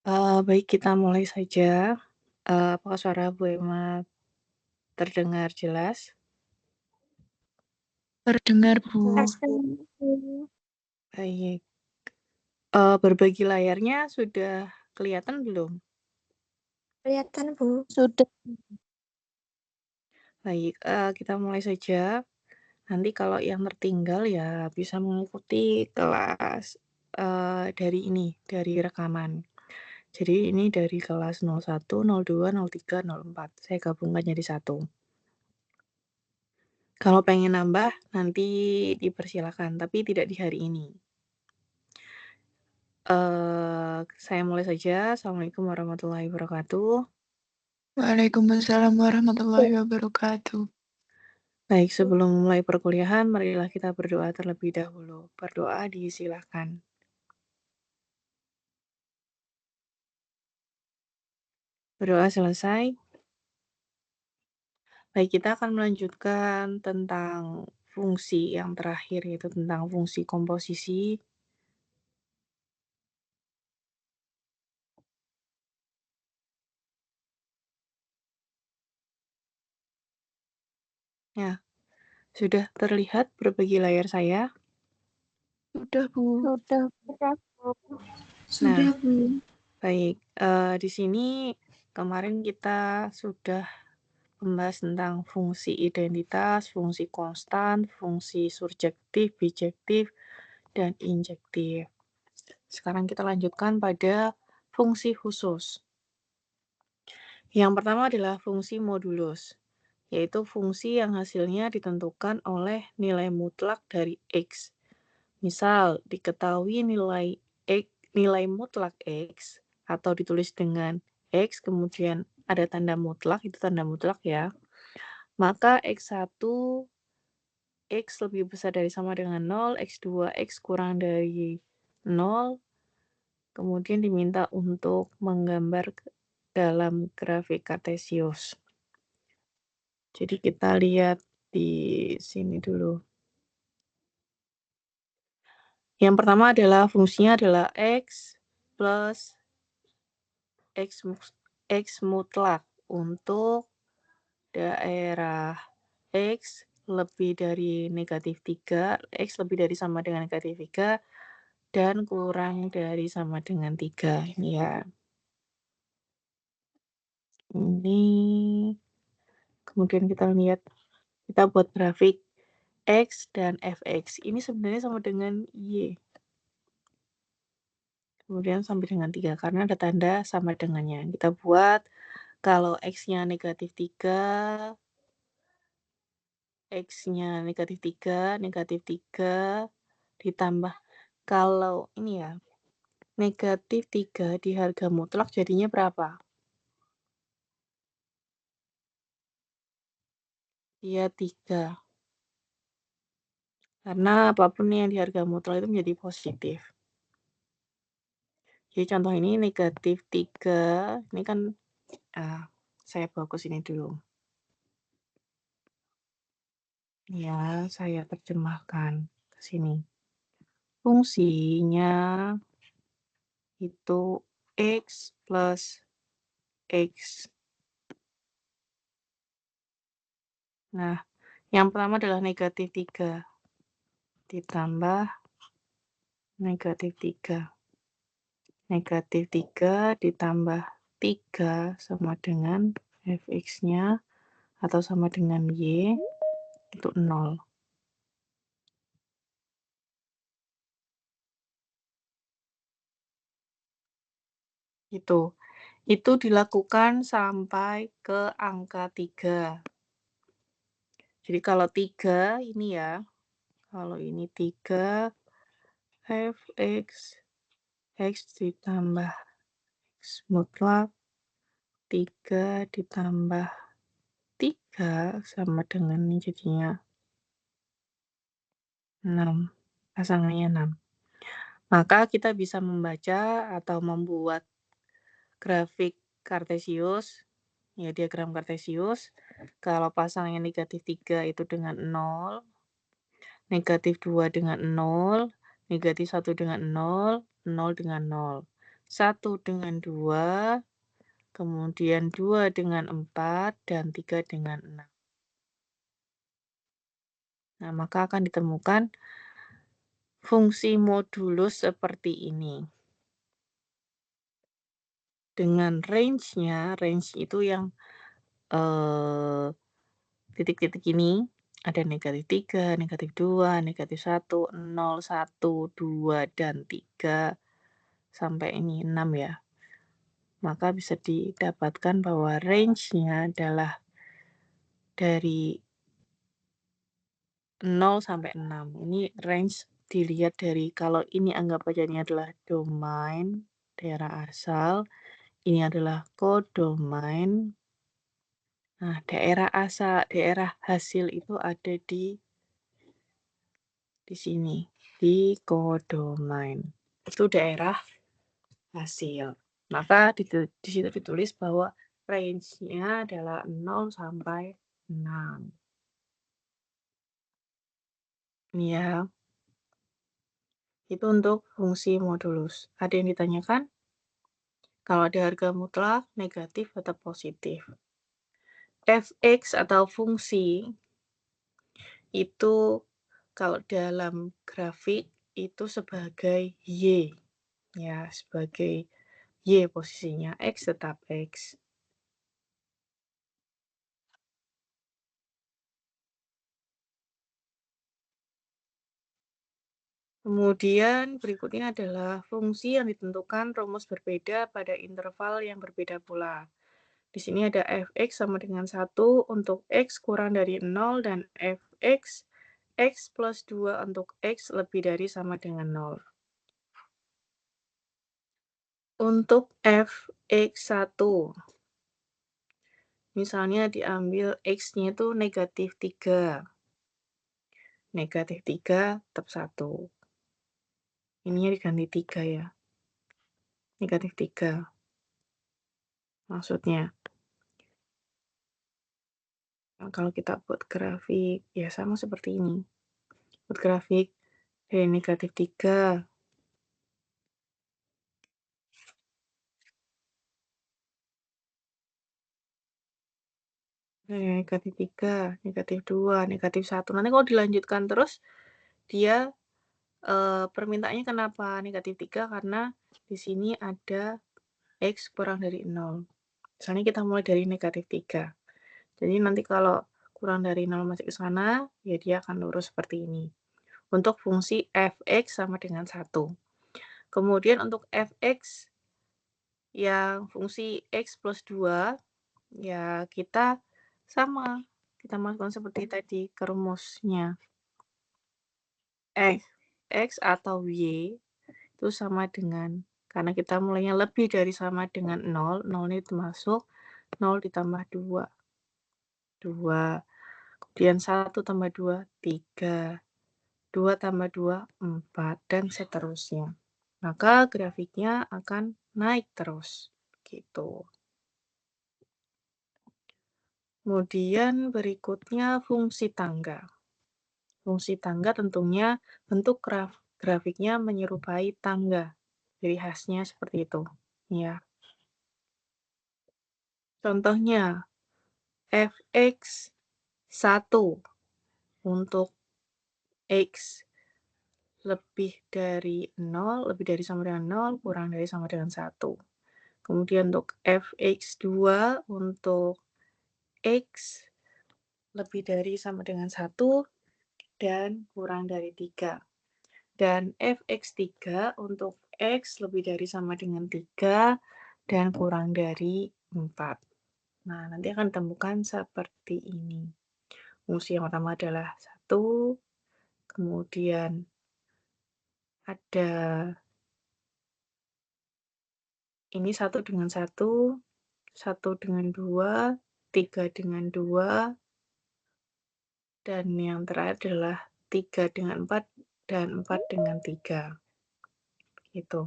Baik, kita mulai saja. Apakah suara Bu Emma terdengar jelas? Terdengar, Bu. Baik. Berbagi layarnya sudah kelihatan belum? Kelihatan, Bu. Sudah. Baik, kita mulai saja. Nanti kalau yang tertinggal ya bisa mengikuti kelas dari rekaman. Jadi ini dari kelas 01, 02, 03, 04. Saya gabungkan jadi satu. Kalau pengen nambah nanti dipersilakan, tapi tidak di hari ini. Saya mulai saja. Assalamualaikum warahmatullahi wabarakatuh. Waalaikumsalam warahmatullahi wabarakatuh. Baik, sebelum mulai perkuliahan, marilah kita berdoa terlebih dahulu. Berdoa disilahkan. Berdoa selesai. Baik, kita akan melanjutkan tentang fungsi yang terakhir, yaitu tentang fungsi komposisi. Ya, sudah terlihat berbagi layar saya? Sudah, Bu. Sudah, Bu. Sudah, Bu. Baik, di sini kemarin kita sudah membahas tentang fungsi identitas, fungsi konstan, fungsi surjektif, bijektif, dan injektif. Sekarang kita lanjutkan pada fungsi khusus. Yang pertama adalah fungsi modulus, yaitu fungsi yang hasilnya ditentukan oleh nilai mutlak dari X. Misal, diketahui nilai mutlak X atau ditulis dengan X, kemudian ada tanda mutlak, itu tanda mutlak ya. Maka X1 X lebih besar dari sama dengan 0, X2 X kurang dari 0, kemudian diminta untuk menggambar dalam grafik kartesius. Jadi kita lihat di sini dulu. Yang pertama adalah fungsinya adalah X plus X mutlak untuk daerah X lebih dari negatif 3, X lebih dari sama dengan negatif 3, dan kurang dari sama dengan 3. Ini ya. Ini. Kemudian kita lihat, kita buat grafik X dan Fx. Ini sebenarnya sama dengan Y. Kemudian sampai dengan 3, karena ada tanda sama dengannya. Kita buat kalau X-nya negatif 3, X-nya negatif 3, ditambah. Kalau ini ya, negatif 3 di harga mutlak jadinya berapa? Iya 3. Karena apapun yang di harga mutlak itu menjadi positif. Jadi contoh ini negatif 3, ini kan saya bawa ke sini dulu. Ya, saya terjemahkan ke sini. Fungsinya itu X plus X. Nah, yang pertama adalah negatif 3 ditambah negatif 3. Negatif 3 ditambah 3 sama dengan Fx-nya atau sama dengan Y, itu 0. Itu dilakukan sampai ke angka 3. Jadi kalau 3 ini ya, kalau ini 3, Fx, X ditambah X mutlak, 3 ditambah 3 sama dengan ini jadinya 6. Pasangannya 6. Maka kita bisa membaca atau membuat grafik kartesius, ya diagram kartesius, kalau pasangnya negatif 3 itu dengan 0, negatif 2 dengan 0, negatif 1 dengan 0, 0 dengan 0. 1 dengan 2, kemudian 2 dengan 4, dan 3 dengan 6. Nah, maka akan ditemukan fungsi modulus seperti ini. Dengan range-nya, range itu yang titik-titik ini, ada -3, -2, -1, 0, 1, 2, dan 3, sampai ini 6 ya. Maka bisa didapatkan bahwa range-nya adalah dari 0 sampai 6. Ini range dilihat dari kalau ini anggap aja ini adalah domain, daerah asal, ini adalah kodomain. Nah, daerah hasil itu ada di sini, di kodomain. Itu daerah hasil. Maka di situ ditulis bahwa range-nya adalah 0 sampai 6. Ini ya. Itu untuk fungsi modulus. Ada yang ditanyakan? Kalau ada harga mutlak, negatif atau positif. Fx atau fungsi itu kalau dalam grafik itu sebagai Y. Ya, sebagai Y posisinya, X tetap X. Kemudian berikutnya adalah fungsi yang ditentukan rumus berbeda pada interval yang berbeda pula. Di sini ada fx sama dengan 1 untuk x kurang dari 0 dan fx x plus 2 untuk x lebih dari sama dengan 0. Untuk fx1, misalnya diambil x-nya itu negatif 3. Negatif 3 tetap 1. Ininya diganti 3 ya. Negatif 3. Maksudnya. Nah, kalau kita buat grafik, ya sama seperti ini. Buat grafik dari negatif 3. Negatif 3, negatif 2, negatif 1. Nanti kalau dilanjutkan terus, dia permintaannya kenapa negatif 3? Karena di sini ada X kurang dari 0. Misalnya kita mulai dari negatif 3. Jadi nanti kalau kurang dari 0 masuk ke sana, ya dia akan lurus seperti ini. Untuk fungsi fx sama dengan 1. Kemudian untuk fx yang fungsi x plus 2, ya kita sama. Kita masukkan seperti tadi ke rumusnya. X atau Y itu sama dengan, karena kita mulainya lebih dari sama dengan 0, 0 itu masuk, 0 ditambah 2. 2. Kemudian 1 tambah 2, 3. 2 tambah 2, 4. Dan seterusnya. Maka grafiknya akan naik terus. Gitu. Kemudian berikutnya fungsi tangga. Fungsi tangga tentunya bentuk grafiknya menyerupai tangga. Ciri khasnya seperti itu. Ya. Contohnya, fx 1 untuk x lebih dari 0, lebih dari sama dengan 0, kurang dari sama dengan 1. Kemudian untuk fx2 untuk x lebih dari sama dengan 1 dan kurang dari 3. Dan fx3 untuk x lebih dari sama dengan 3 dan kurang dari 4. Nah, nanti akan ditemukan seperti ini. Fungsi yang pertama adalah 1, kemudian ada ini 1 dengan 1, 1 dengan 2, 3 dengan 2, dan yang terakhir adalah 3 dengan 4 dan 4 dengan 3. Gitu.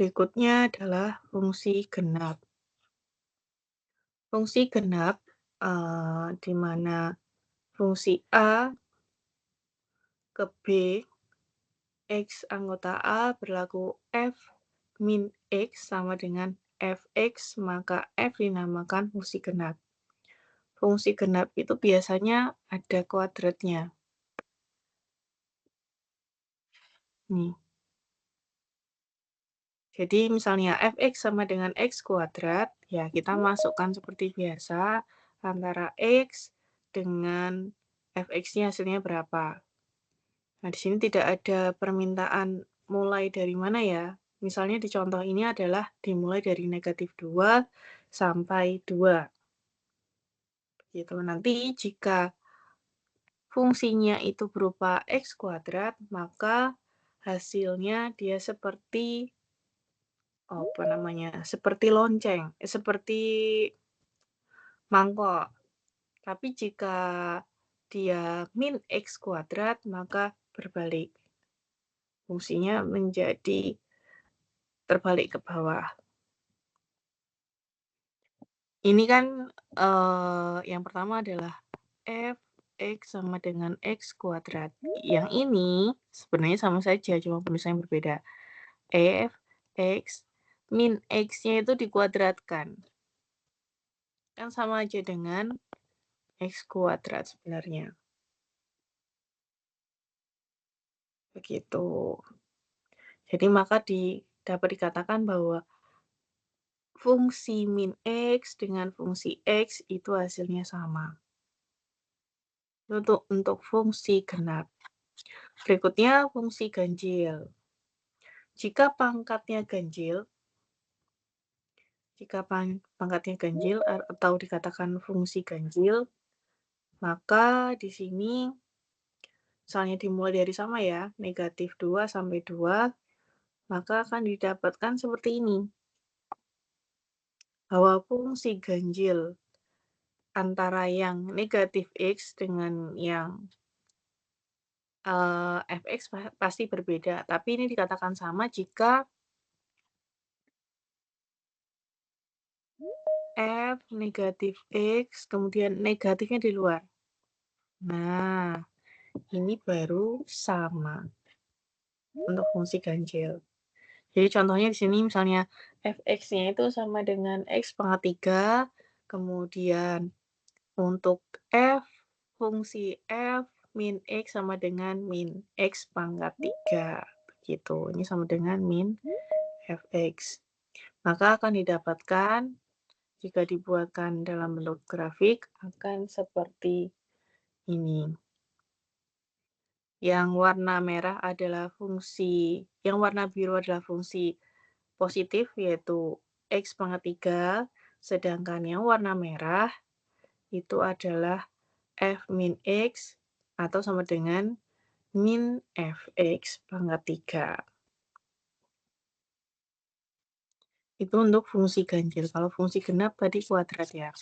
Berikutnya adalah fungsi genap. Fungsi genap di mana fungsi A ke B X anggota A berlaku F min X sama dengan Fx, maka F dinamakan fungsi genap. Fungsi genap itu biasanya ada kuadratnya. Nih. Jadi misalnya Fx sama dengan X kuadrat, ya kita masukkan seperti biasa antara X dengan Fx-nya hasilnya berapa. Nah, di sini tidak ada permintaan mulai dari mana ya. Misalnya di contoh ini adalah dimulai dari negatif 2 sampai 2. Gitu. Nanti jika fungsinya itu berupa X kuadrat, maka hasilnya dia seperti seperti lonceng, seperti mangkok. Tapi jika dia min X kuadrat, maka berbalik. Fungsinya menjadi terbalik ke bawah. Ini kan yang pertama adalah f x sama dengan x kuadrat. Yang ini sebenarnya sama saja, cuma penulisan yang berbeda. F x min x-nya itu dikuadratkan. Kan sama aja dengan x kuadrat sebenarnya. Begitu. Jadi maka dapat dikatakan bahwa fungsi min x dengan fungsi x itu hasilnya sama. Untuk fungsi genap. Berikutnya fungsi ganjil. Jika pangkatnya ganjil atau dikatakan fungsi ganjil, maka di sini misalnya dimulai dari sama ya, negatif 2 sampai 2, maka akan didapatkan seperti ini. Bahwa fungsi ganjil antara yang negatif X dengan yang Fx pasti berbeda. Tapi ini dikatakan sama jika F negatif X, kemudian negatifnya di luar. Nah, ini baru sama untuk fungsi ganjil. Jadi contohnya di sini misalnya Fx-nya itu sama dengan X pangkat 3, kemudian untuk fungsi F min X sama dengan min X pangkat 3. Begitu, ini sama dengan min Fx. Maka akan didapatkan jika dibuatkan dalam bentuk grafik akan seperti ini. Yang warna merah adalah yang warna biru adalah fungsi positif yaitu X pangkat 3, sedangkan yang warna merah itu adalah F min X atau sama dengan min Fx pangkat 3. Itu untuk fungsi ganjil. Kalau fungsi genap tadi kuadrat ya.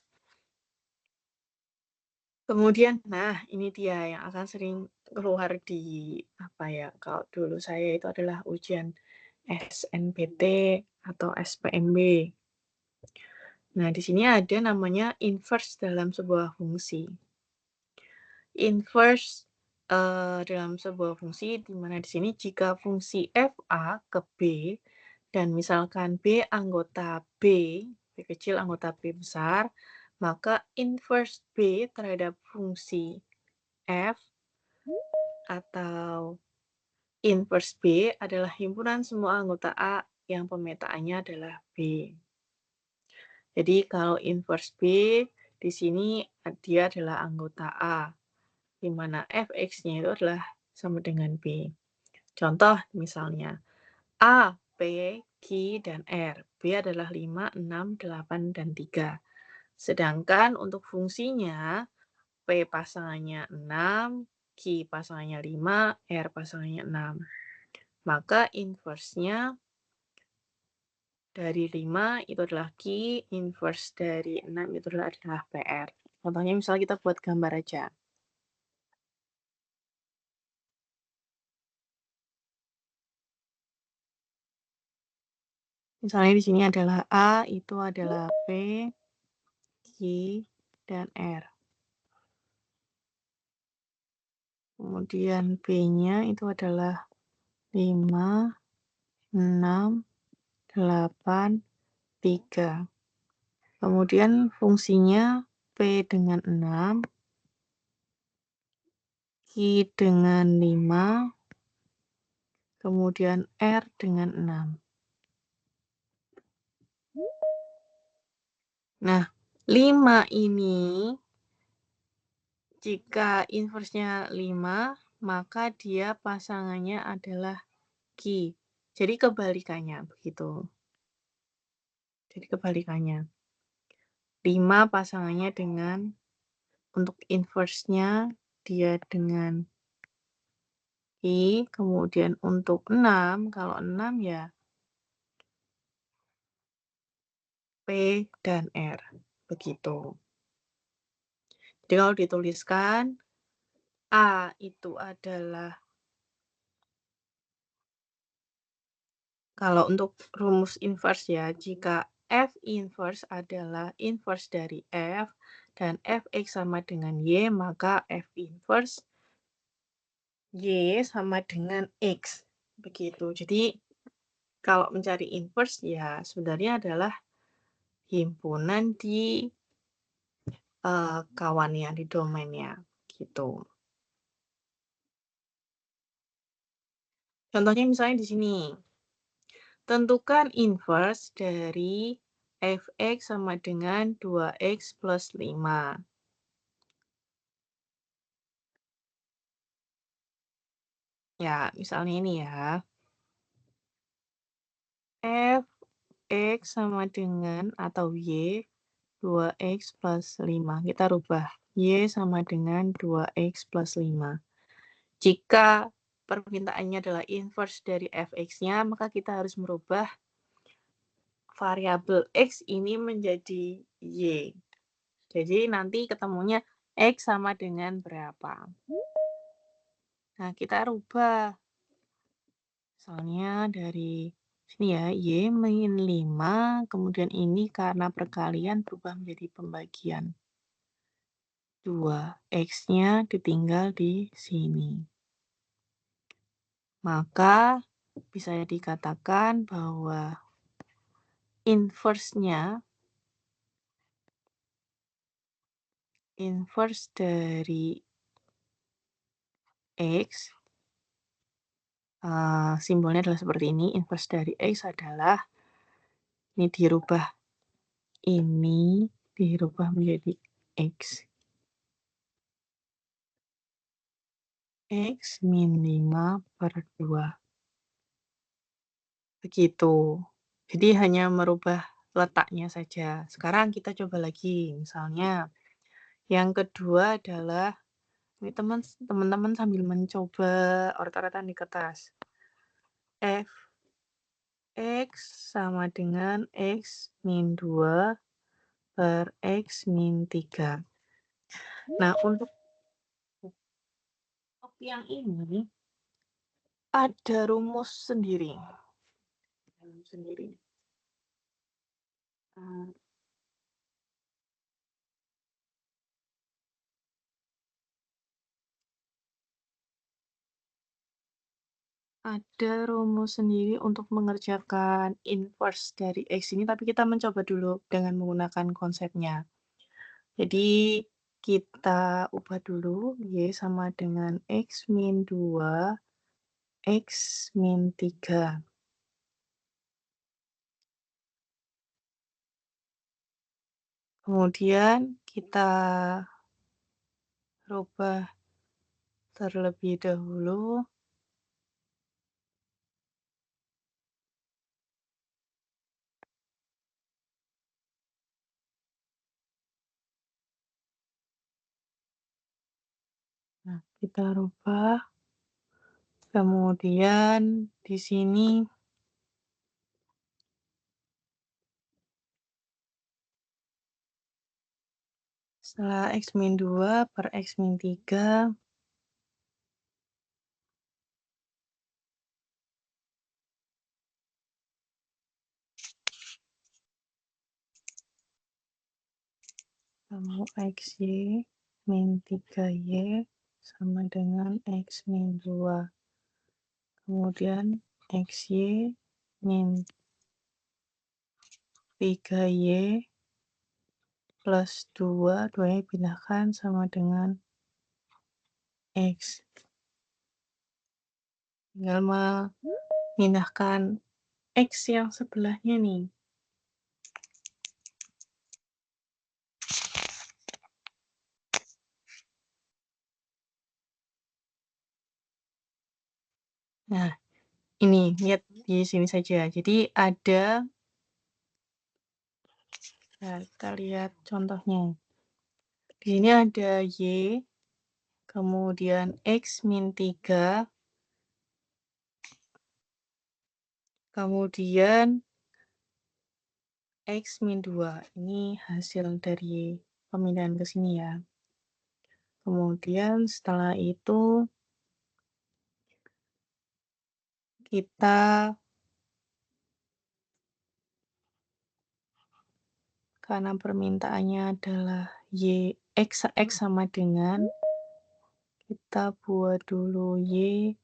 Kemudian, nah ini dia yang akan sering keluar di kalau dulu saya itu adalah ujian SNPT atau SPMB. Nah, di sini ada namanya inverse dalam sebuah fungsi. Inverse dalam sebuah fungsi di mana di sini jika fungsi FA ke B dan misalkan B anggota B kecil anggota B besar, maka inverse B terhadap fungsi F atau inverse B adalah himpunan semua anggota A yang pemetaannya adalah B. Jadi kalau inverse B di sini dia adalah anggota A, di mana Fx-nya itu adalah sama dengan B. Contoh misalnya A, P, Q, dan R. B adalah 5, 6, 8, dan 3. Sedangkan untuk fungsinya P pasangannya 6, Q pasangannya 5, R pasangannya 6. Maka inverse-nya dari 5 itu adalah Q, inverse dari 6 itu adalah PR. Contohnya misalnya kita buat gambar aja. Misalnya di sini adalah A, itu adalah P, Q, dan R. Kemudian B-nya itu adalah 5, 6, 8, 3. Kemudian fungsinya P dengan 6, Q dengan 5, kemudian R dengan 6. Nah, 5 ini jika inverse-nya 5, maka dia pasangannya adalah Q. Jadi kebalikannya begitu. Jadi kebalikannya. 5 pasangannya dengan, untuk inverse-nya dia dengan Q, kemudian untuk 6, kalau 6 ya P dan R. Begitu. Jadi kalau dituliskan, A itu adalah, kalau untuk rumus inverse ya, jika F inverse adalah inverse dari F, dan Fx sama dengan Y, maka F inverse Y sama dengan X. Begitu. Jadi, kalau mencari inverse ya sebenarnya adalah himpunan di kawannya, di domainnya. Gitu. Contohnya misalnya di sini. Tentukan inverse dari Fx sama dengan 2x plus 5. Ya, misalnya ini ya. Fx sama dengan atau Y 2x plus 5. Kita rubah. Y sama dengan 2x plus 5. Jika permintaannya adalah inverse dari Fx-nya, maka kita harus merubah variabel X ini menjadi Y. Jadi nanti ketemunya X sama dengan berapa. Nah, kita rubah. Misalnya dari sini ya, Y min 5, kemudian ini karena perkalian berubah menjadi pembagian. 2, X-nya ditinggal di sini. Maka bisa dikatakan bahwa inverse-nya, inverse dari X, simbolnya adalah seperti ini. Inverse dari X adalah, ini dirubah menjadi X. X min 5 per 2. Begitu. Jadi hanya merubah letaknya saja. Sekarang kita coba lagi. Misalnya, yang kedua adalah, ini teman-teman sambil mencoba oret-oretan di kertas. F X sama dengan X min 2 per X min 3. Nah, untuk yang ini ada rumus sendiri. Ada rumus sendiri untuk mengerjakan inverse dari X ini, tapi kita mencoba dulu dengan menggunakan konsepnya. Jadi, kita ubah dulu, Y sama dengan X min 2, X min 3. Kemudian kita rubah terlebih dahulu. Nah, kita rubah. Kemudian di sini setelah X min 2 per X min 3, lalu XY min 3Y sama dengan X min 2. kemudian XY min 3Y plus 2, 2-nya pindahkan sama dengan X. Tinggal memindahkan X yang sebelahnya nih. Nah, ini lihat di sini saja. Jadi ada, nah, kita lihat contohnya. Di sini ada Y, kemudian X min 3, kemudian X min 2. Ini hasil dari pemindahan ke sini ya. Kemudian setelah itu kita, karena permintaannya adalah X sama dengan, kita buat dulu Y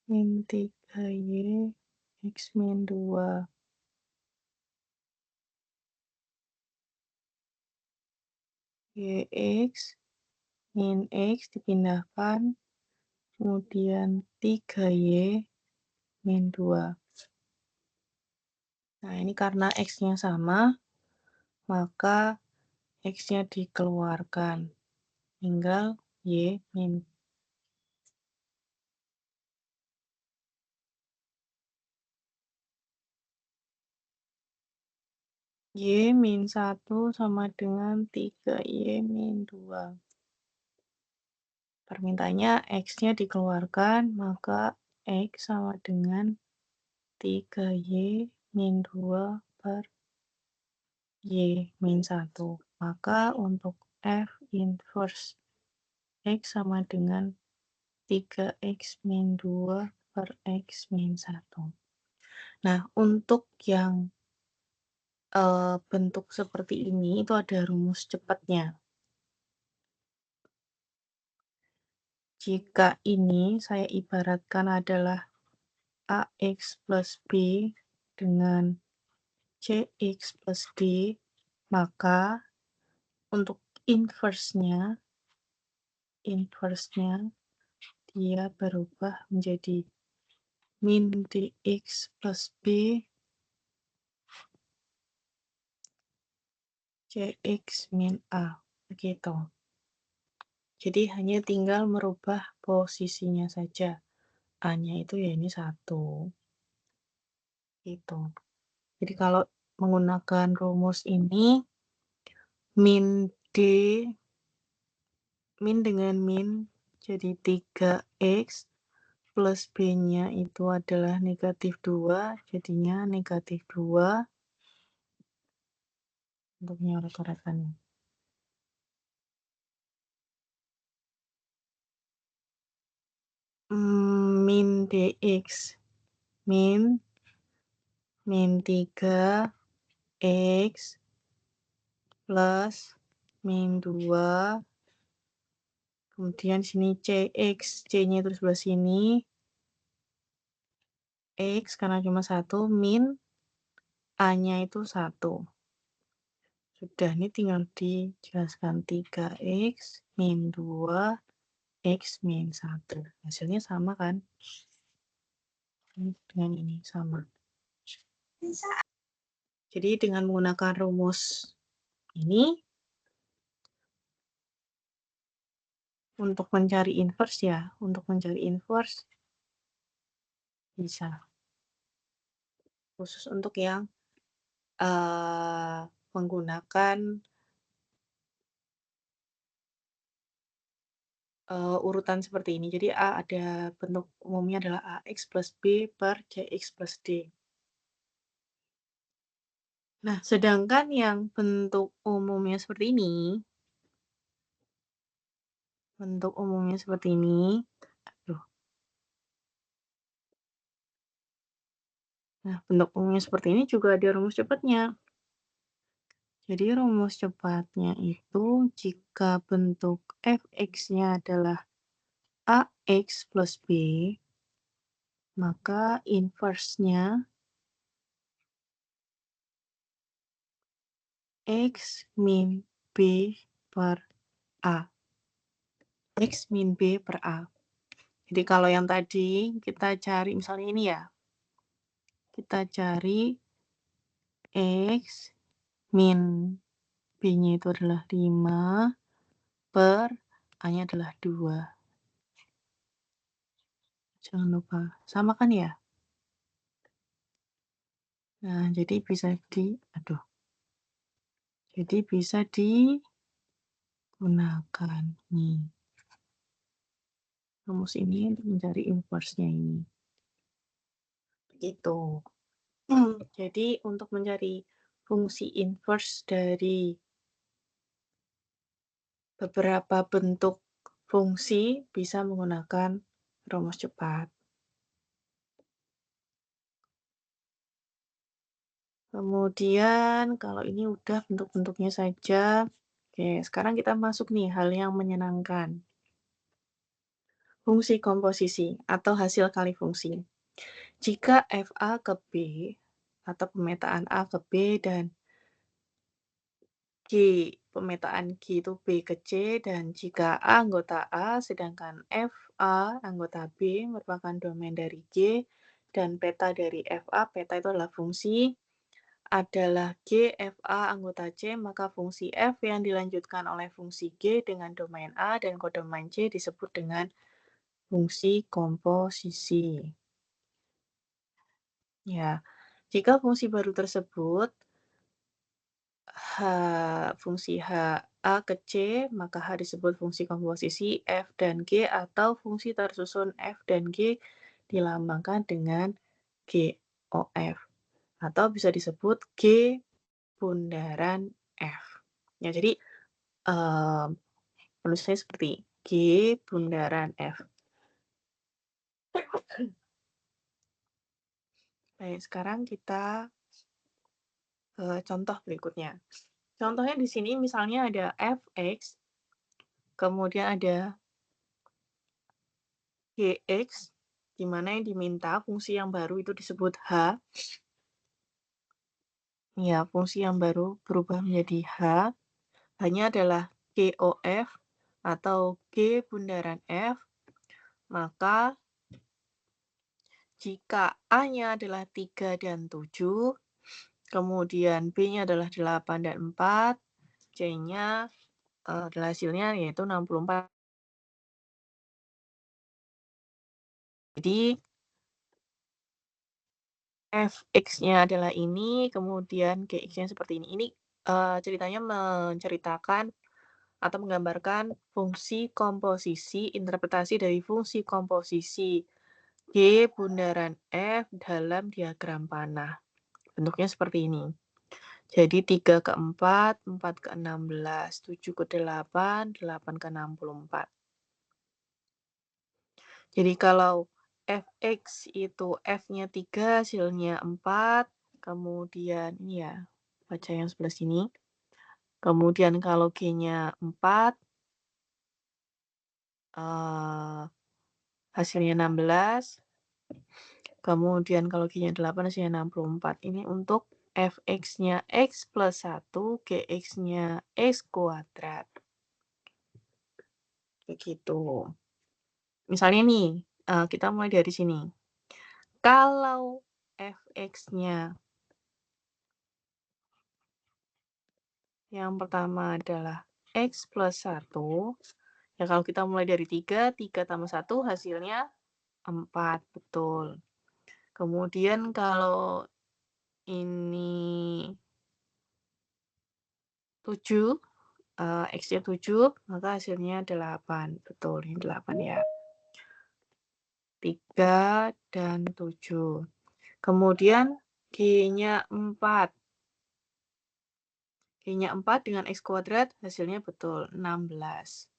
min 3Y X min 2. YX min X dipindahkan, kemudian 3Y min 2. Nah, ini karena X-nya sama, maka X-nya dikeluarkan. Tinggal Y min Y min 1 sama dengan 3Y min 2. Permintaannya X-nya dikeluarkan, maka X sama dengan 3Y min 2 per Y min 1. Maka untuk F inverse X sama dengan 3X min 2 per X min 1. Nah, untuk yang bentuk seperti ini itu ada rumus cepatnya. Jika ini saya ibaratkan adalah AX plus B dengan CX plus D, maka untuk inverse-nya dia berubah menjadi min DX plus B CX min A, begitu. Jadi hanya tinggal merubah posisinya saja. A-nya itu ya ini 1. Gitu. Jadi kalau menggunakan rumus ini, min D, min dengan min jadi 3X plus B-nya itu adalah negatif 2, jadinya negatif 2 untuk nyoret-coretannya. Min DX, min 3X plus min 2, kemudian sini CX, C-nya itu sebelah sini, X karena cuma 1, min A-nya itu 1. Sudah, ini tinggal dijelaskan 3X min 2, X min 1. Hasilnya sama kan? Ini dengan ini sama. Jadi dengan menggunakan rumus ini, untuk mencari inverse ya, bisa. Khusus untuk yang menggunakan urutan seperti ini. Jadi A ada bentuk umumnya adalah AX plus B per CX plus D. Nah, sedangkan yang bentuk umumnya seperti ini, Nah, bentuk umumnya seperti ini juga ada rumus cepatnya. Jadi rumus cepatnya itu jika bentuk fx-nya adalah AX plus B, maka inverse-nya X min B per A. X min B per A. Jadi kalau yang tadi kita cari misalnya ini ya. Kita cari X min B-nya itu adalah 5 per A-nya adalah 2. Jangan lupa. Sama kan ya? Nah, jadi bisa digunakan nih rumus ini untuk mencari inverse-nya ini. Begitu. Jadi untuk mencari fungsi inverse dari beberapa bentuk fungsi bisa menggunakan rumus cepat. Kemudian kalau ini udah bentuk-bentuknya saja. Oke, sekarang kita masuk nih hal yang menyenangkan. Fungsi komposisi atau hasil kali fungsi. Jika FA ke B atau pemetaan A ke B dan G, pemetaan G itu B ke C, dan jika A anggota A sedangkan FA anggota B merupakan domain dari G dan peta dari FA, peta itu adalah fungsi, adalah G FA anggota C, maka fungsi F yang dilanjutkan oleh fungsi G dengan domain A dan kodomain C disebut dengan fungsi komposisi. Ya, jika fungsi baru tersebut fungsi H A ke C, maka H disebut fungsi komposisi F dan G atau fungsi tersusun F dan G dilambangkan dengan GOF atau bisa disebut G bundaran F. Ya, jadi penulisannya seperti G bundaran F. Baik, sekarang kita contoh berikutnya. Contohnya di sini misalnya ada Fx, kemudian ada Gx, di mana yang diminta fungsi yang baru itu disebut H. Ya, fungsi yang baru berubah menjadi H. H-nya adalah GOF atau G bundaran F. Maka jika A-nya adalah 3 dan 7, kemudian B-nya adalah 8 dan 4, C-nya adalah hasilnya yaitu 64. Jadi Fx-nya adalah ini, kemudian Gx-nya seperti ini. Ini ceritanya menceritakan atau menggambarkan fungsi komposisi, interpretasi dari fungsi komposisi G bundaran F dalam diagram panah. Bentuknya seperti ini. Jadi 3 ke 4, 4 ke 16, 7 ke 8, 8 ke 64. Jadi kalau Fx itu F-nya 3, hasilnya 4, kemudian ini ya, baca yang sebelah sini. Kemudian kalau G-nya 4, hasilnya 16. Kemudian kalau G-nya 8, hasilnya 64. Ini untuk Fx-nya X plus 1, Gx-nya X kuadrat. Begitu. Misalnya nih, kita mulai dari sini. Kalau Fx-nya yang pertama adalah X plus 1. Ya kalau kita mulai dari 3, 3 tambah 1 hasilnya 4. Betul. Kemudian kalau ini 7, X-nya 7, maka hasilnya 8. Betul, ini 8 ya. 3 dan 7. Kemudian G-nya 4. G-nya 4 dengan X kuadrat, hasilnya betul 16.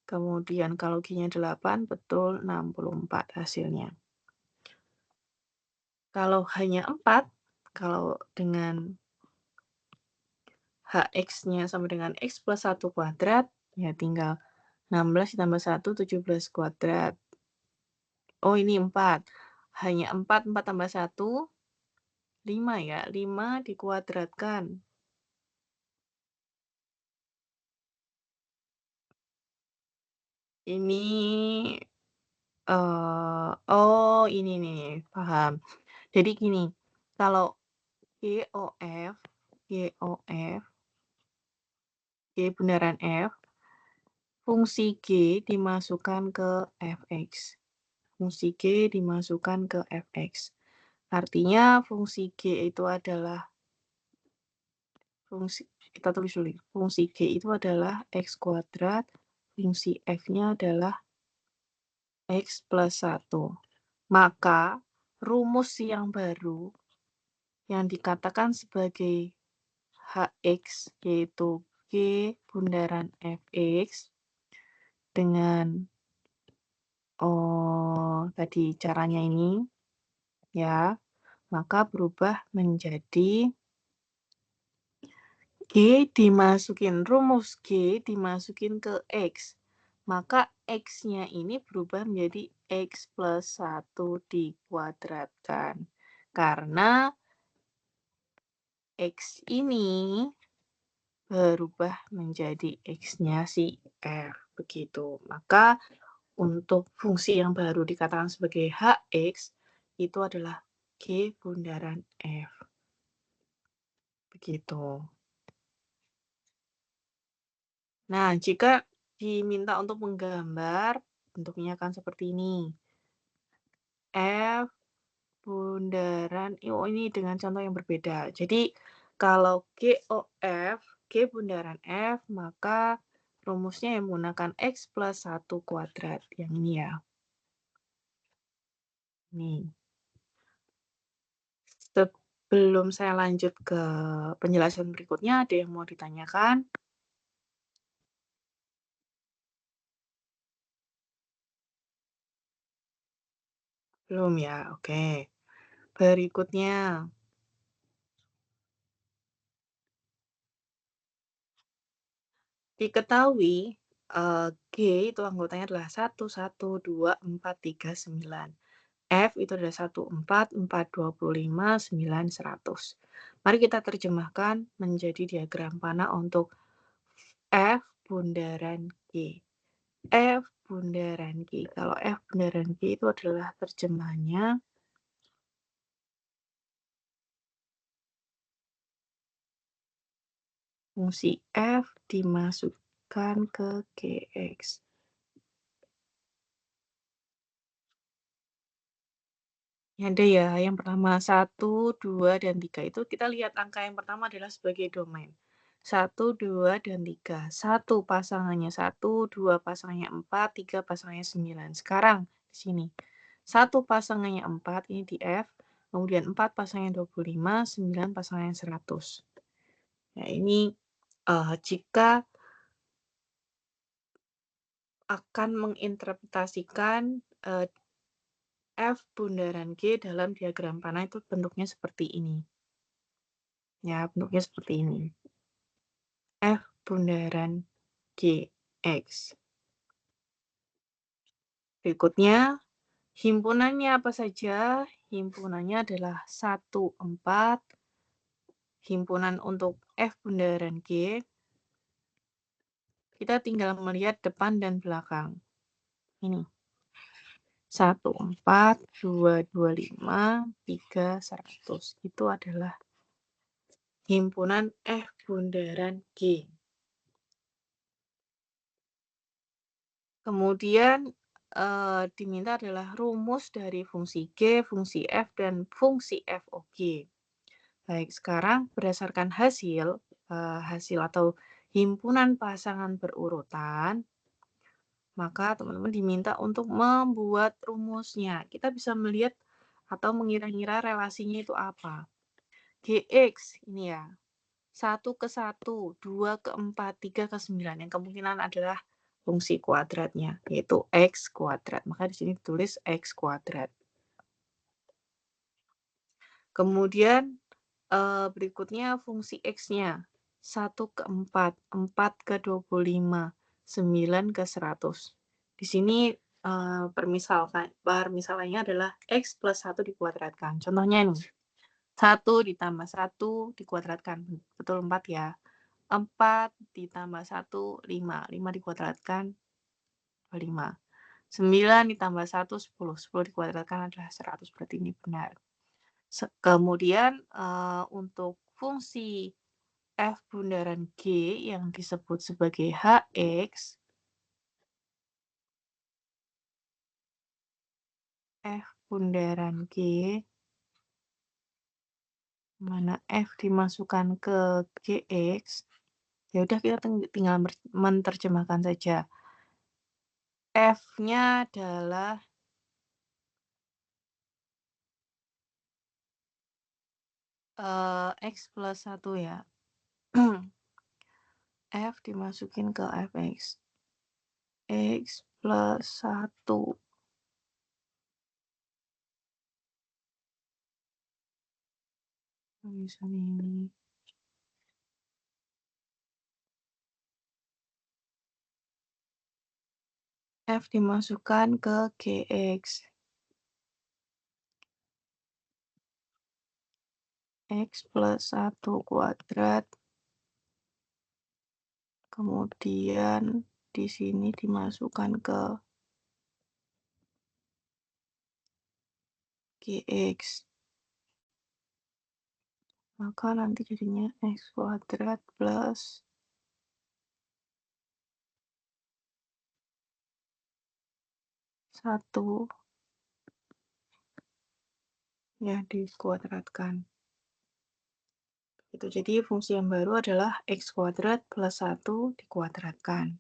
Kemudian kalau G-nya 8, betul 64 hasilnya. Kalau hanya 4, kalau dengan Hx-nya sama dengan X plus 1 kuadrat, ya tinggal 16 ditambah 1, 17 kuadrat. Oh, ini 4. Hanya 4 tambah 1, 5 ya. 5 dikuadratkan. Ini, oh ini nih, paham. Jadi gini, kalau GOF, G bundaran F, fungsi G dimasukkan ke Fx. Fungsi G dimasukkan ke Fx. Artinya fungsi G itu adalah kita tulis dulu. Fungsi G itu adalah X kuadrat, fungsi F-nya adalah X plus 1. Maka rumus yang baru yang dikatakan sebagai Hx yaitu G bundaran Fx dengan tadi caranya ini ya, maka berubah menjadi rumus G dimasukin ke X. Maka X-nya ini berubah menjadi X plus 1 dikuadratkan. Karena X ini berubah menjadi X-nya si F. Begitu. Maka untuk fungsi yang baru dikatakan sebagai Hx itu adalah G bundaran F. Begitu. Nah, jika diminta untuk menggambar, bentuknya akan seperti ini. F bundaran, ini dengan contoh yang berbeda. Jadi, kalau GOF, G bundaran F, maka rumusnya yang menggunakan X plus 1 kuadrat. Yang ini ya. Nih. Sebelum saya lanjut ke penjelasan berikutnya, ada yang mau ditanyakan? Belum ya? Oke. Berikutnya. Diketahui G itu anggotanya adalah 1, 1, 2, 4, 3, 9. F itu adalah 1, 4, 4, 25, 9, 100. Mari kita terjemahkan menjadi diagram panah untuk F bundaran G. F bundaran G. Kalau F bundaran G itu adalah terjemahannya fungsi F dimasukkan ke Gx. Ada ya, yang pertama 1, 2, dan 3 itu kita lihat angka yang pertama adalah sebagai domain. 1, 2, dan 3. 1 pasangannya 1, 2 pasangannya 4, 3 pasangannya 9. Sekarang di sini. 1 pasangannya 4, ini di F. Kemudian 4 pasangannya 25, 9 pasangannya 100. Nah, ini jika akan menginterpretasikan F bundaran G dalam diagram panah itu bentuknya seperti ini. Ya, bentuknya seperti ini. F bundaran Gx. Berikutnya, himpunannya apa saja? Himpunannya adalah 1, 4. Himpunan untuk F bundaran G. Kita tinggal melihat depan dan belakang. Ini. 1, 4, 2, 25, 3, 100. Itu adalah himpunan F bundaran G. Kemudian diminta adalah rumus dari fungsi G, fungsi F, dan fungsi FOG. Baik, sekarang berdasarkan hasil atau himpunan pasangan berurutan, maka teman-teman diminta untuk membuat rumusnya. Kita bisa melihat atau mengira-ngira relasinya itu apa. Gx, ini ya. 1 ke 1, 2 ke 4, 3 ke 9. Yang kemungkinan adalah fungsi kuadratnya, yaitu X kuadrat. Maka di sini ditulis X kuadrat. Kemudian berikutnya fungsi X-nya. 1 ke 4, 4 ke 25, 9 ke 100. Di sini permisalannya adalah X plus 1 dikuadratkan. Contohnya nih, 1 ditambah 1 dikuadratkan. Betul 4 ya. 4 ditambah 1, 5. 5 dikuadratkan, 5. 9 ditambah 1, 10. 10 dikuadratkan adalah 100. Berarti ini benar. Kemudian untuk fungsi f bundaran G yang disebut sebagai Hx, f bundaran G, mana f dimasukkan ke Gx, ya udah kita tinggal menerjemahkan saja. F-nya adalah X plus 1 ya. F dimasukin ke Fx. X plus 1. Misalnya ini. F dimasukkan ke Gx. X plus 1 kuadrat. Kemudian di sini dimasukkan ke Gx. Maka nanti jadinya X kuadrat plus 1 ya dikuadratkan. Itu jadi fungsi yang baru adalah X kuadrat plus 1 dikuadratkan.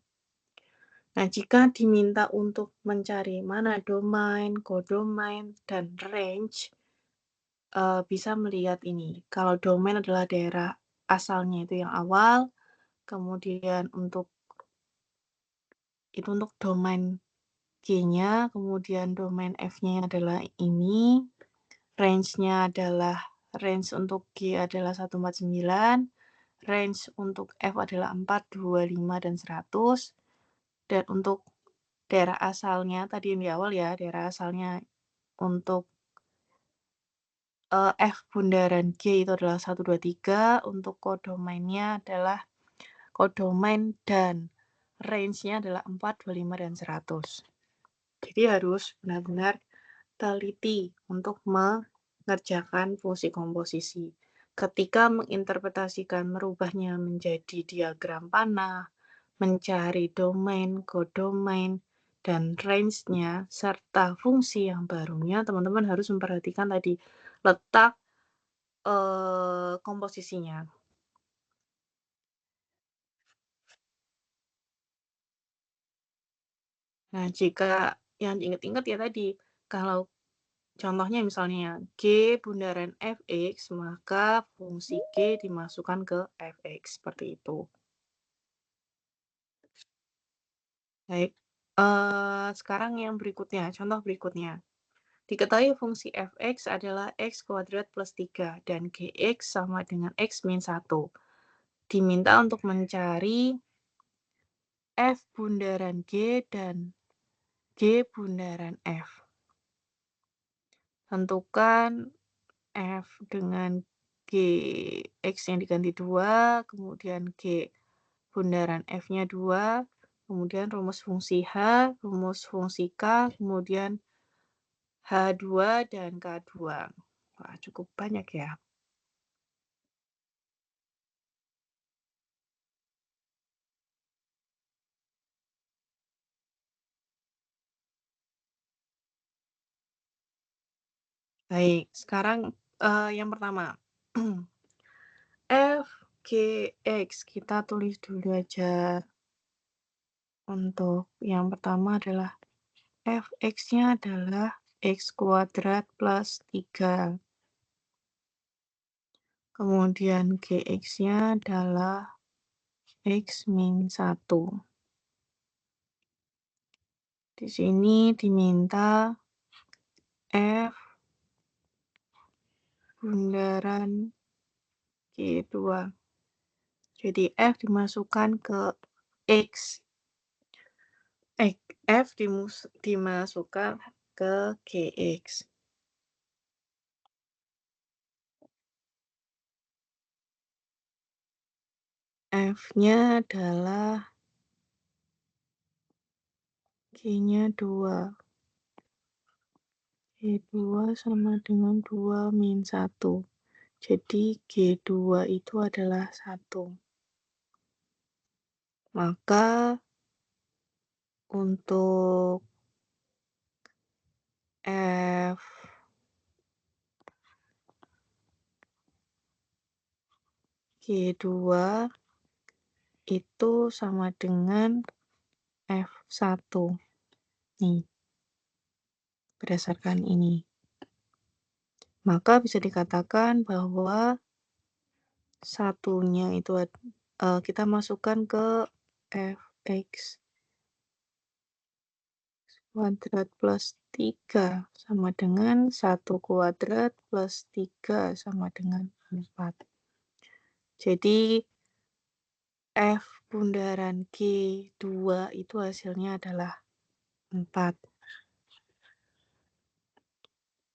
Nah, jika diminta untuk mencari mana domain, kodomain, dan range, bisa melihat ini. Kalau domain adalah daerah asalnya itu yang awal, kemudian untuk domain G-nya, kemudian domain F-nya adalah ini, range-nya adalah range untuk G adalah 149, range untuk F adalah 4, 2, 5, dan 100, dan untuk daerah asalnya, tadi yang di awal ya, daerah asalnya untuk F bundaran G itu adalah 1, 2, 3, untuk kodomainnya adalah kodomain dan range-nya adalah 4, 25, dan 100. Jadi harus benar-benar teliti untuk mengerjakan fungsi komposisi. Ketika menginterpretasikan merubahnya menjadi diagram panah, mencari domain, kodomain, dan range-nya, serta fungsi yang barunya, teman-teman harus memperhatikan tadi letak komposisinya. Nah, jika yang diingat-ingat ya tadi, kalau contohnya misalnya G bundaran Fx, maka fungsi G dimasukkan ke Fx, seperti itu. Baik, sekarang yang berikutnya, contoh berikutnya. Diketahui fungsi Fx adalah X kuadrat plus 3 dan Gx sama dengan X min 1. Diminta untuk mencari F bundaran G dan G bundaran F. Tentukan F dengan Gx yang diganti 2, kemudian G bundaran F-nya 2, kemudian rumus fungsi H, rumus fungsi K, kemudian H2 dan K2. Wah, cukup banyak ya. Baik, sekarang yang pertama. F, G, X. Kita tulis dulu aja. Untuk yang pertama adalah Fx-nya adalah X kuadrat plus 3. Kemudian Gx-nya adalah X min 1. Di sini diminta F bundaran G2. Jadi F dimasukkan ke X. F dimasukkan ke GX. F-nya adalah G-nya 2. G2 sama dengan 2 min 1. Jadi G2 itu adalah 1. Maka untuk F G2 itu sama dengan F1. Nih, berdasarkan ini. Maka bisa dikatakan bahwa satunya itu kita masukkan ke Fx kuadrat plus 3 sama dengan 1 kuadrat plus 3 sama dengan 4. Jadi F bundaran G2 itu hasilnya adalah 4.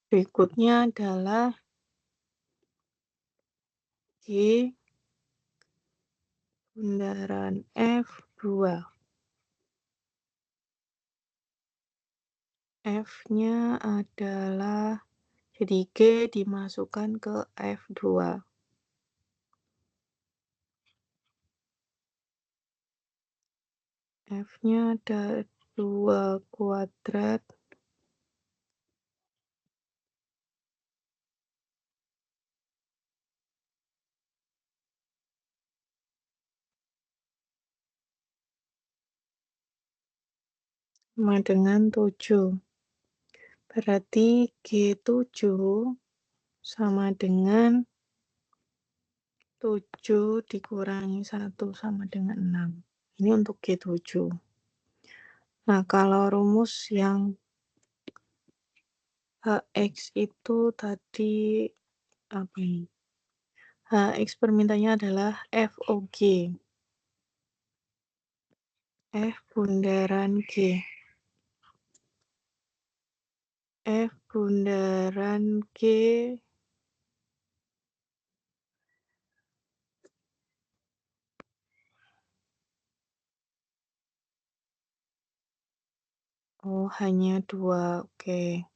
Berikutnya adalah G bundaran F2. F-nya adalah, jadi G dimasukkan ke F2. F-nya ada 2 kuadrat sama dengan 7. Berarti G7 sama dengan 7 dikurangi 1 sama dengan 6. Ini untuk G7. Nah, kalau rumus yang HX itu tadi apa ini? HX permintaannya adalah FOG. F bundaran G. F bundaran G hanya 2. Oke.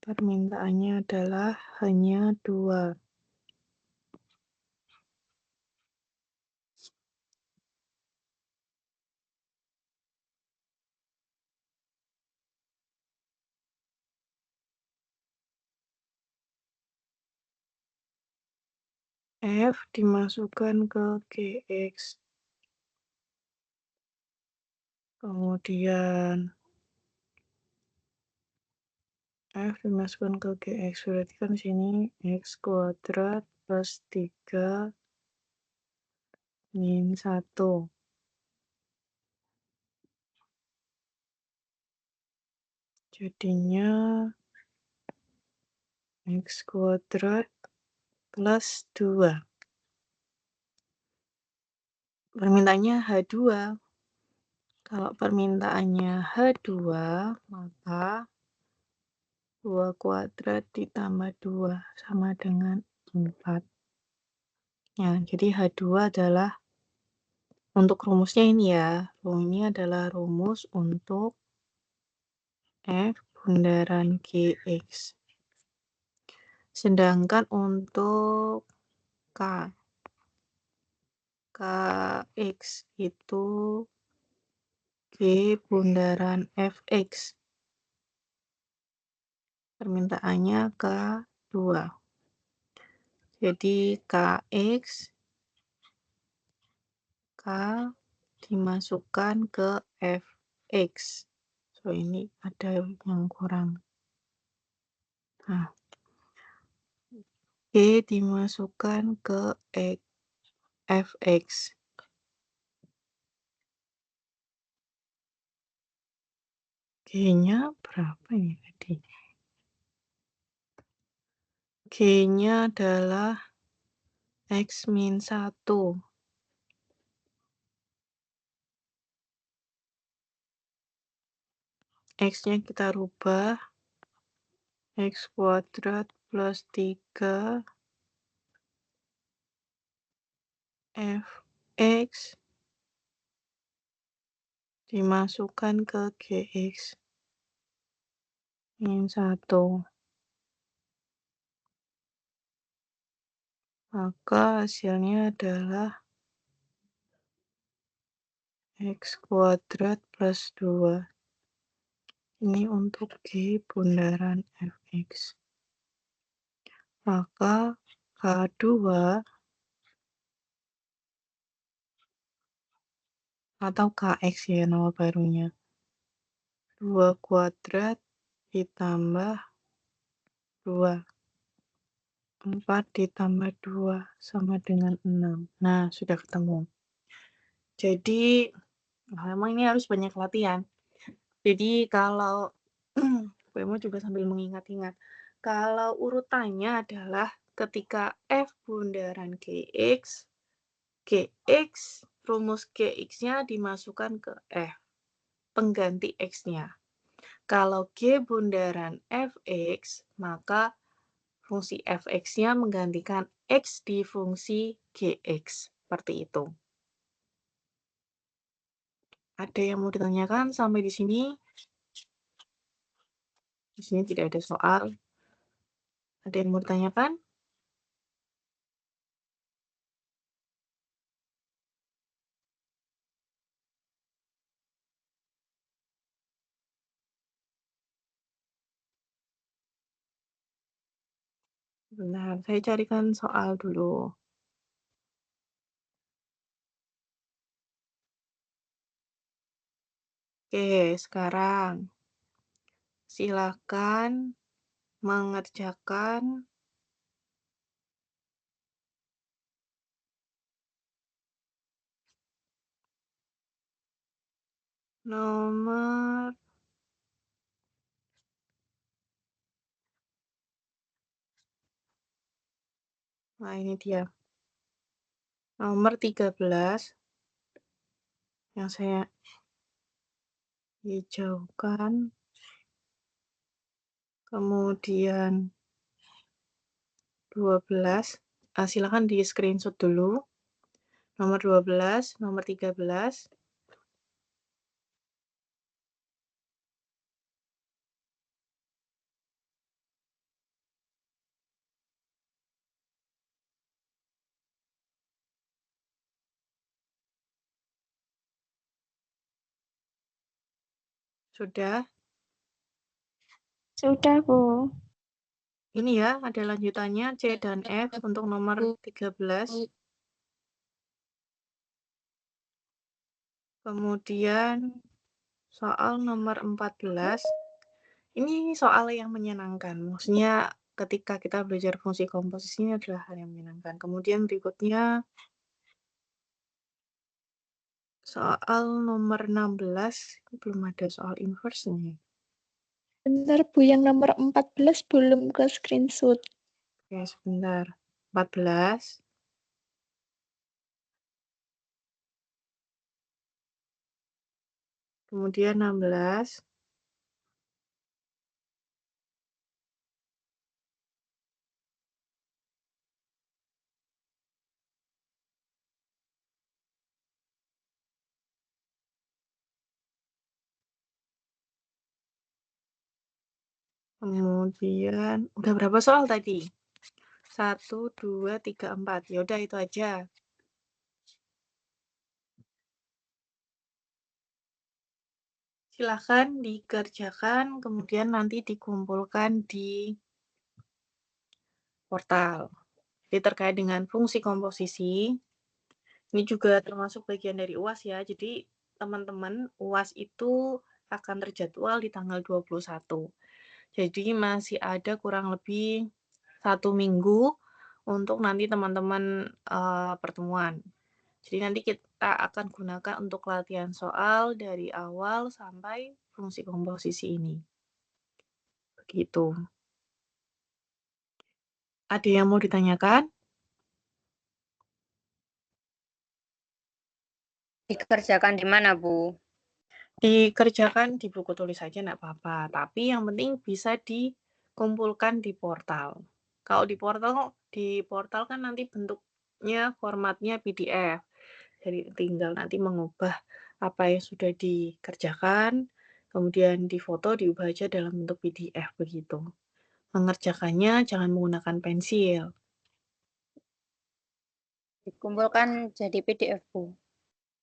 Permintaannya adalah hanya 2. F dimasukkan ke GX. Kemudian F dimasukkan ke GX. Berarti kan sini X kuadrat plus 3 min 1. Jadinya X kuadrat plus 2. Permintaannya H2. Kalau permintaannya H2, maka 2 kuadrat ditambah 2 sama dengan 4. Ya, jadi H2 adalah, untuk rumusnya ini ya, ini adalah rumus untuk F bundaran GX. Sedangkan untuk Kx itu G bundaran Fx. Permintaannya K2. Jadi Kx K dimasukkan ke Fx. So ini ada yang kurang. Nah, G dimasukkan ke Fx. G-nya berapa ini tadi? G-nya adalah X min 1. X-nya kita rubah. X kuadrat plus 3 Fx dimasukkan ke Gx min 1. Maka hasilnya adalah X kuadrat plus 2. Ini untuk G bundaran Fx. Maka K2 atau Kx ya nama barunya. 2 kuadrat ditambah 2. 4 ditambah 2 sama dengan 6. Nah, sudah ketemu. Jadi, memang ini harus banyak latihan. Jadi, kalau Bemo juga sambil mengingat-ingat. Kalau urutannya adalah ketika F bundaran Gx, rumus Gx-nya dimasukkan ke F, pengganti X-nya. Kalau G bundaran Fx, maka fungsi Fx-nya menggantikan X di fungsi Gx. Seperti itu. Ada yang mau ditanyakan sampai di sini? Di sini tidak ada soal. Ada yang mau ditanyakan? Benar, saya carikan soal dulu. Oke, sekarang silakan mengerjakan nomor ini dia. Nomor 13 yang saya hijaukan. Kemudian 12. Silakan di screenshot dulu. Nomor 12, nomor 13. Sudah? Sudah, Bu. Ini ya, ada lanjutannya C dan F untuk nomor 13. Kemudian soal nomor 14. Ini soal yang menyenangkan. Maksudnya ketika kita belajar fungsi komposisi ini adalah hal yang menyenangkan. Kemudian berikutnya soal nomor 16. Belum ada soal inverse-nya. Bentar, Bu. Yang nomor 14 belum ke screenshot. Oke, sebentar. 14. Kemudian 16. Kemudian, udah berapa soal tadi? 1, 2, 3, 4. Ya udah itu aja. Silahkan dikerjakan, kemudian nanti dikumpulkan di portal. Jadi terkait dengan fungsi komposisi, ini juga termasuk bagian dari UAS ya. Jadi teman-teman UAS itu akan terjadwal di tanggal 21. Jadi masih ada kurang lebih 1 minggu untuk nanti teman-teman pertemuan. Jadi nanti kita akan gunakan untuk latihan soal dari awal sampai fungsi komposisi ini. Begitu. Ada yang mau ditanyakan? Dikerjakan di mana, Bu? Dikerjakan di buku tulis saja nggak apa-apa, tapi yang penting bisa dikumpulkan di portal. Kalau di portal kan nanti bentuknya formatnya PDF. Jadi tinggal nanti mengubah apa yang sudah dikerjakan, kemudian difoto, diubah aja dalam bentuk PDF begitu. Mengerjakannya jangan menggunakan pensil. Dikumpulkan jadi PDF, Bu.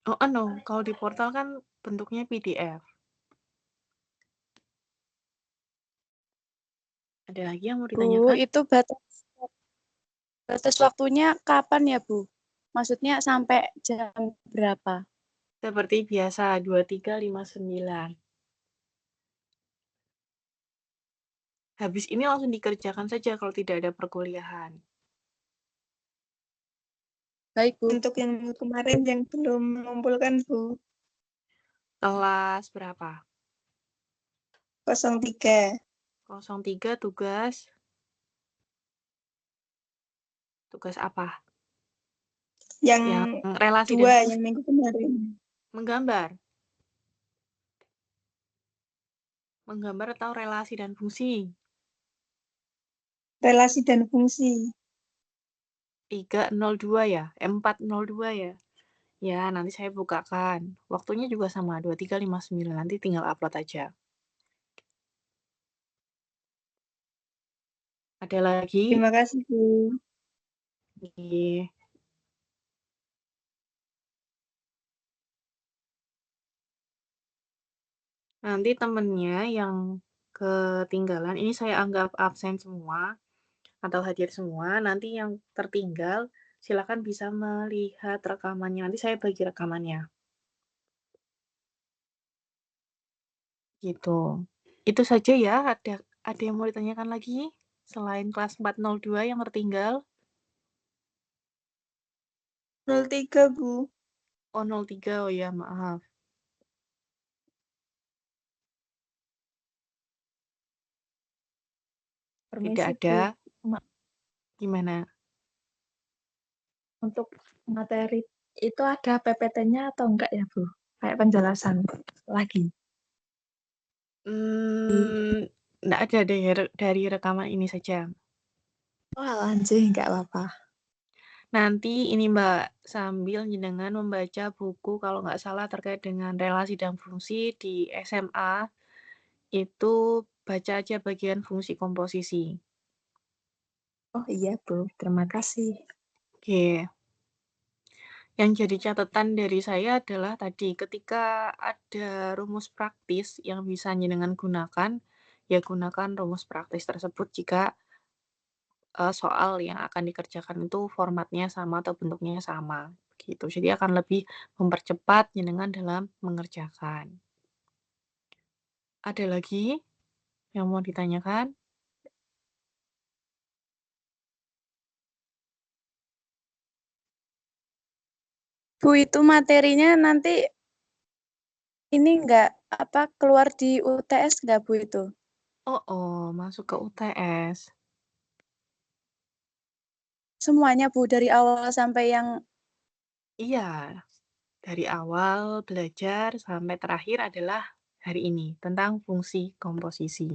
Oh, no. Kalau di portal kan bentuknya PDF. Ada lagi yang mau Bu, ditanyakan? itu batas waktunya kapan ya, Bu? Maksudnya sampai jam berapa? Seperti biasa, 23.59. Habis ini langsung dikerjakan saja kalau tidak ada perkuliahan. Baik, Bu. Untuk yang kemarin yang belum mengumpulkan, Bu. Kelas berapa? 03. 03 tugas. Tugas apa? Yang relasi dan 2 fungsi. yang minggu kemarin. Menggambar. Menggambar atau relasi dan fungsi? Relasi dan fungsi. 302 ya? 402 ya? Ya, nanti saya bukakan. Waktunya juga sama, 23.59. Nanti tinggal upload aja. Ada lagi? Terima kasih, Bu. Iya. Nanti temennya yang ketinggalan, ini saya anggap absen semua atau hadir semua. Nanti yang tertinggal silakan bisa melihat rekamannya. Nanti saya bagi rekamannya. Gitu. Itu saja ya. Ada yang mau ditanyakan lagi selain kelas 402 yang tertinggal? 03, Bu. Oh, 03. Oh ya, maaf. Tidak Permisi, ada. Bu. Gimana? Untuk materi itu ada PPT-nya atau enggak ya, Bu? Kayak penjelasan lagi. Nggak ada dari rekaman ini saja. Oh, anjing, enggak apa-apa. Nanti ini Mbak, sambil jenengan membaca buku kalau nggak salah terkait dengan relasi dan fungsi di SMA, itu baca aja bagian fungsi komposisi. Oh iya, Bu. Terima kasih. Oke. Yang jadi catatan dari saya adalah tadi ketika ada rumus praktis yang bisa jenengan gunakan, ya gunakan rumus praktis tersebut jika soal yang akan dikerjakan itu formatnya sama atau bentuknya sama, gitu. Jadi akan lebih mempercepat jenengan dalam mengerjakan. Ada lagi yang mau ditanyakan? Bu, itu materinya nanti ini enggak keluar di UTS enggak, Bu, itu? Oh, masuk ke UTS. Semuanya, Bu, dari awal sampai yang Iya, dari awal belajar sampai terakhir adalah hari ini tentang fungsi komposisi.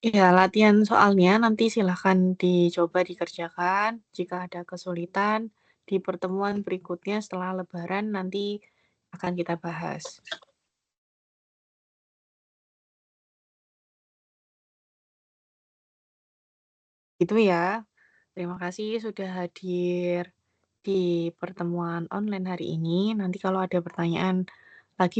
Ya, latihan soalnya nanti silahkan dicoba dikerjakan. Jika ada kesulitan, di pertemuan berikutnya setelah Lebaran nanti akan kita bahas. Itu ya. Terima kasih sudah hadir di pertemuan online hari ini. Nanti kalau ada pertanyaan lagi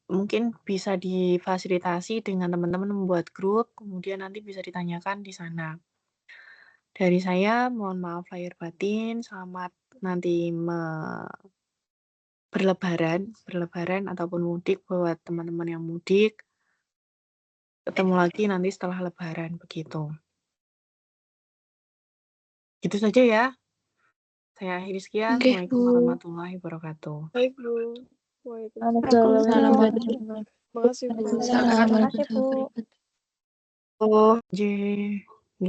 mungkin bisa difasilitasi dengan teman-teman membuat grup, kemudian nanti bisa ditanyakan di sana. Dari saya, mohon maaf lahir batin. Selamat nanti berlebaran ataupun mudik buat teman-teman yang mudik. Ketemu lagi nanti setelah Lebaran begitu. Gitu saja ya. Saya akhiri sekian. Oke, Assalamualaikum Bu. warahmatullahi wabarakatuh. Baik, Bu. Waalaikumsalam. Waalaikumsalam Terima kasih, Bu. warahmatullahi Terima kasih, Bu. wabarakatuh. Oh, J, G.